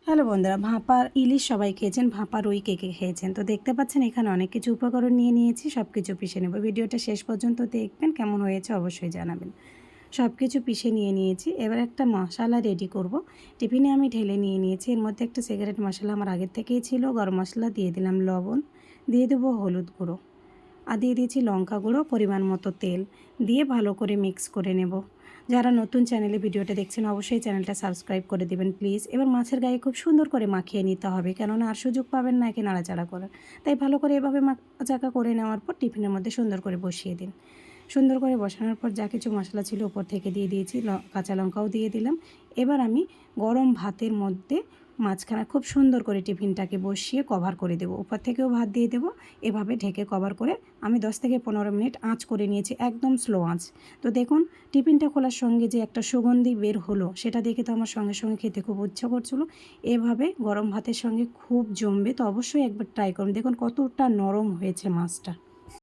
Hello বন্ধুরা, ভাপা ইলিশ সবাই খেয়েছেন, ভাপা রুই কে কে খেয়েছেন? তো দেখতে পাচ্ছেন এখানে অনেক কিছু উপকরণ নিয়ে নিয়েছি, সব কিছু পিষে নেব। ভিডিওটা শেষ পর্যন্ত দেখবেন, কেমন হয়েছে অবশ্যই জানাবেন। সব কিছু পিষে নিয়ে নিয়েছি, এবার একটা মশলা রেডি করব। টিফিনে আমি ঢেলে নিয়ে নিয়েছি, এর মধ্যে একটা সিগারেট মশলা আমার আগের থেকেই ছিল, গরম মশলা দিয়ে দিলাম, লবণ দিয়ে দেবো, হলুদ গুঁড়ো আর দিয়ে দিয়েছি লঙ্কা গুঁড়ো, পরিমাণ মতো তেল দিয়ে ভালো করে মিক্স করে নেব। যারা নতুন চ্যানেলে ভিডিওটা দেখছেন অবশ্যই চ্যানেলটা সাবস্ক্রাইব করে দেবেন প্লিজ। এবার মাছের গায়ে খুব সুন্দর করে মাখিয়ে নিতে হবে, কেননা আর সুযোগ পাবেন না একে নাড়াচাড়া করার। তাই ভালো করে এভাবে মাখাচাকা করে নেওয়ার পর টিফিনের মধ্যে সুন্দর করে বসিয়ে দিন। সুন্দর করে বসানোর পর যা কিছু মশলা ছিল উপর থেকে দিয়ে দিয়েছি, কাঁচা লঙ্কাও দিয়ে দিলাম। এবার আমি গরম ভাতের মধ্যে মাঝখানে খুব সুন্দর করে টিফিনটাকে বসিয়ে কভার করে দেবো। উপর থেকেও ভাত দিয়ে দেবো, এভাবে ঢেকে কভার করে আমি 10 থেকে 15 মিনিট আঁচ করে নিয়েছি, একদম স্লো আঁচ। তো দেখুন টিফিনটা খোলার সঙ্গে যে একটা সুগন্ধি বের হলো, সেটা দেখে তো আমার সঙ্গে সঙ্গে খেতে খুব ইচ্ছা করছিলো। এভাবে গরম ভাতের সঙ্গে খুব জমবে, তো অবশ্যই একবার ট্রাই করুন। দেখুন কতটা নরম হয়েছে মাছটা।